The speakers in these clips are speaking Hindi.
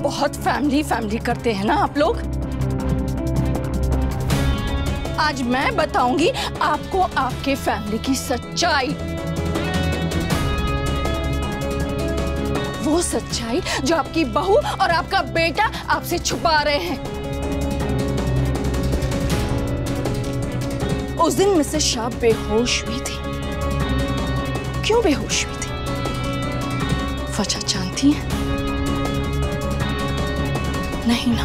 बहुत फैमिली फैमिली करते हैं ना आप लोग। आज मैं बताऊंगी आपको आपके फैमिली की सच्चाई, वो सच्चाई जो आपकी बहू और आपका बेटा आपसे छुपा रहे हैं। उस दिन मिसेस शाह बेहोश हुई थी। क्यों बेहोश हुई थी? वजह जानती हैं? नहीं ना।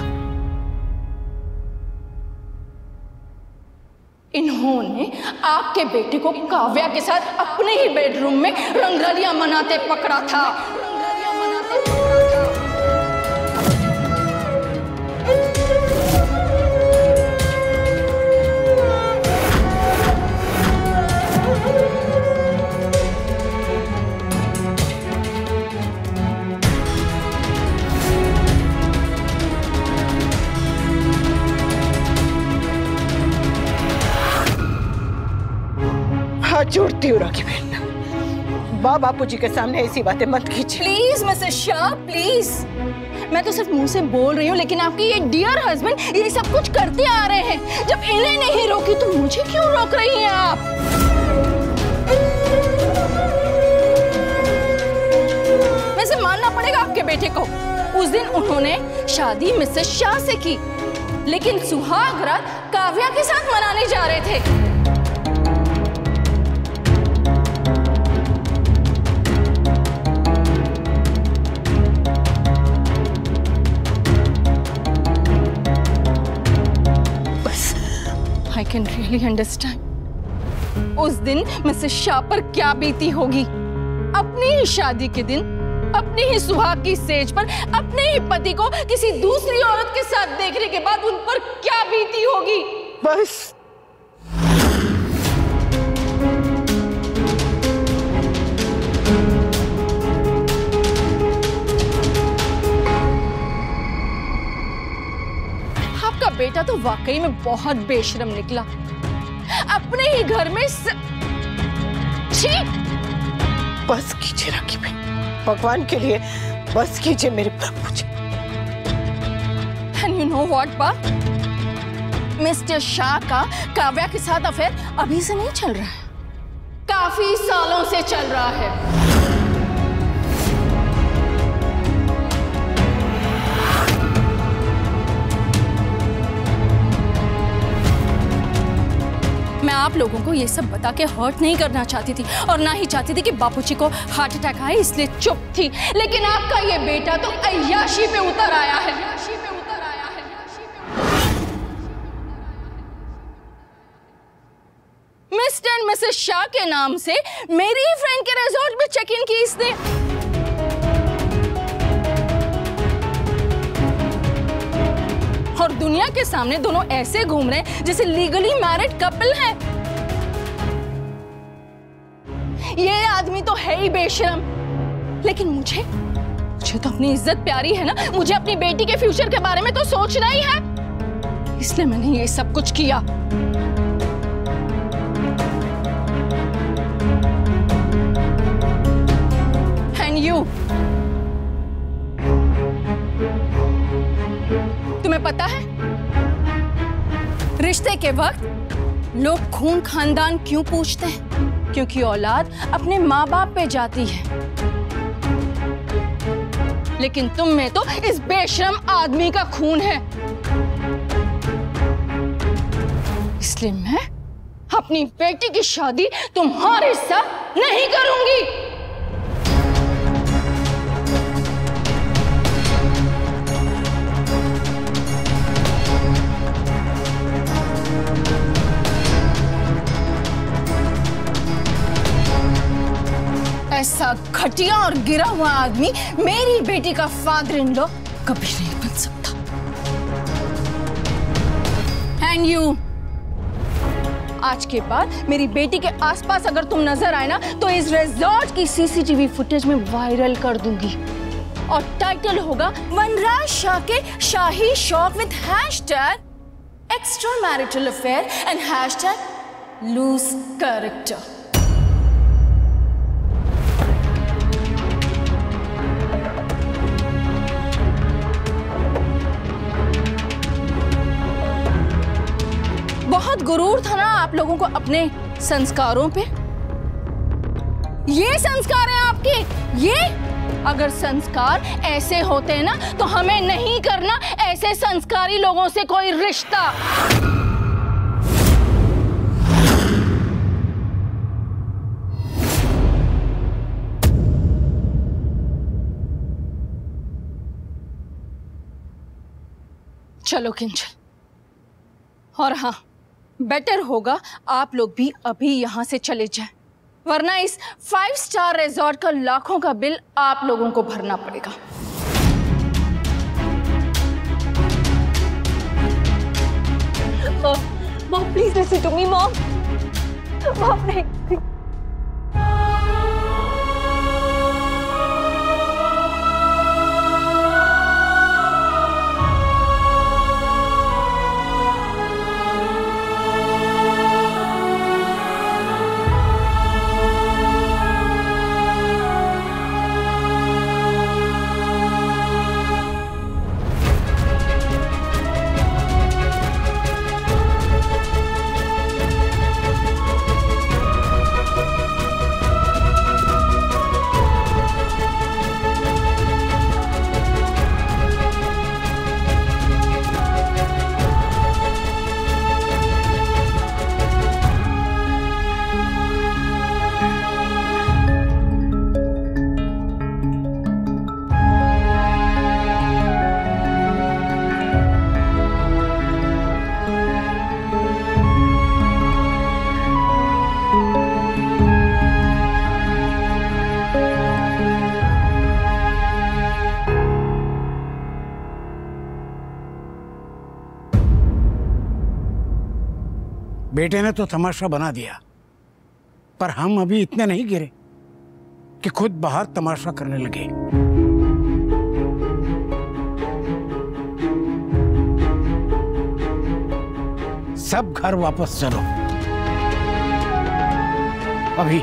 इन्होंने आपके बेटे को काव्या के साथ अपने ही बेडरूम में रंगरलियां मनाते पकड़ा था। जोड़ती हूँ राखी बहन, बापूजी के सामने ऐसी बातें मत कीजिए। Please Mrs Shah please. मैं तो सिर्फ मुंह से बोल रही हूँ, लेकिन आपके ये डियर हस्बैंड ये सब कुछ करते आ रहे हैं। जब इन्हें नहीं रोकी तो मुझे क्यों रोक रही हैं आप? वैसे मानना पड़ेगा आपके बेटे को, उस दिन उन्होंने शादी मिसेस शाह से की, लेकिन सुहाग रात काव्या के साथ मनाने जा रहे थे। I can really understand उस दिन मिसेस शाह पर क्या बीती होगी। अपनी ही शादी के दिन, अपनी ही सुहाग की सेज पर अपने ही पति को किसी दूसरी औरत के साथ देखने के बाद उन पर क्या बीती होगी। बस आपका बेटा तो वाकई में बहुत बेशरम निकला। अपने ही घर में छी! बस कीजिए राखी बहन, भगवान के लिए बस कीजिए मेरे बापूजी। And you know what, बा? मिस्टर शाह का काव्या के साथ अफेयर अभी से नहीं चल रहा है, काफी सालों से चल रहा है। मैं आप लोगों को ये सब बता के हर्ट नहीं करना चाहती थी, और ना ही चाहती थी कि बापूजी को हार्ट अटैक आए, इसलिए चुप थी। लेकिन आपका ये बेटा तो अय्याशी पे उतर आया है। मिस्टर एंड मिसेस शाह के नाम से मेरी ही फ्रेंड के रिजॉर्ट में चेक इन की इसने। और दुनिया के सामने दोनों ऐसे घूम रहे हैं जैसे लीगली मैरिड कपल हैं। ये आदमी तो है ही बेशरम, लेकिन मुझे तो अपनी इज्जत प्यारी है ना। मुझे अपनी बेटी के फ्यूचर के बारे में तो सोचना ही है, इसलिए मैंने ये सब कुछ किया। एंड यू, तुम्हें पता है रिश्ते के वक्त लोग खून खानदान क्यों पूछते हैं? क्योंकि औलाद अपने माँ बाप पे जाती है। लेकिन तुम में तो इस बेशरम आदमी का खून है, इसलिए मैं अपनी बेटी की शादी तुम्हारे साथ नहीं करूंगी। ऐसा घटिया और गिरा हुआ आदमी मेरी बेटी का फादर इन लॉ कभी नहीं बन सकता। एंड यू, आज के बाद मेरी बेटी के आसपास अगर तुम नजर आए ना, तो इस रिजॉर्ट की सीसीटीवी फुटेज में वायरल कर दूंगी, और टाइटल होगा वनराज शाह के शाही शौक with hashtag extra marital affair and hashtag loose character. गुरूर था ना आप लोगों को अपने संस्कारों पे। ये संस्कार हैं आपके, ये? अगर संस्कार ऐसे होते हैं ना तो हमें नहीं करना ऐसे संस्कारी लोगों से कोई रिश्ता। चलो किंजल, और हाँ, बेटर होगा आप लोग भी अभी यहां से चले जाएं, वरना इस 5 स्टार रिजॉर्ट का लाखों का बिल आप लोगों को भरना पड़ेगा। Mom please listen to me mom. Mom नहीं। बेटे ने तो तमाशा बना दिया, पर हम अभी इतने नहीं गिरे कि खुद बाहर तमाशा करने लगे। सब घर वापस चलो अभी।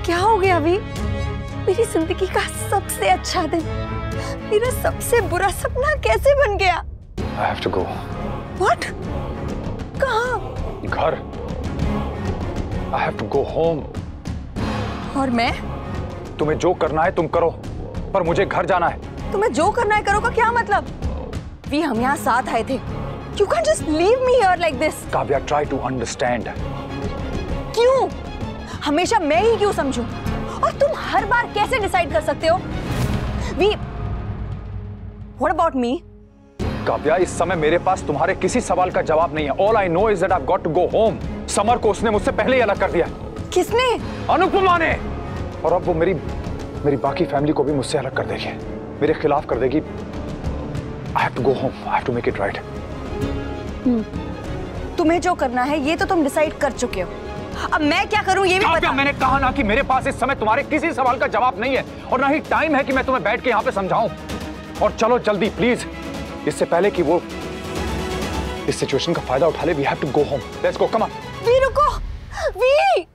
क्या हो गया अभी? मेरी जिंदगी का सबसे अच्छा दिन, मेरा सबसे बुरा सपना कैसे बन गया? I have to go. What? कहाँ? घर। I have to go home. और मैं? तुम्हें जो करना है तुम करो, पर मुझे घर जाना है। तुम्हें जो करना है करो का क्या मतलब? वी हम यहाँ साथ आए थे। You can't just leave me here like this. Kavya, try to understand. क्यों? हमेशा मैं ही क्यों समझूं? और तुम हर बार कैसे डिसाइड कर सकते हो? What about me? काव्या, इस समय मेरे पास तुम्हारे किसी सवाल का जवाब नहीं है। All I know is that I've got to go home. Summer को उसने मुझसे पहले ही अलग कर दिया। किसने? अनुपमा ने। और अब वो मेरी मेरी बाकी फैमिली को भी मुझसे अलग कर देगी, मेरे खिलाफ कर देगी। I have to go home. I have to make it right. तुम्हें जो करना है ये तो तुम डिसाइड कर चुके हो, अब मैं क्या करूं ये भी बता। मैंने कहा ना कि मेरे पास इस समय तुम्हारे किसी सवाल का जवाब नहीं है और ना ही टाइम है कि मैं तुम्हें बैठ के यहाँ पे समझाऊं। और चलो जल्दी प्लीज, इससे पहले कि वो इस सिचुएशन का फायदा उठा ले। We have to go home. Let's go. Come on. वी रुको, वी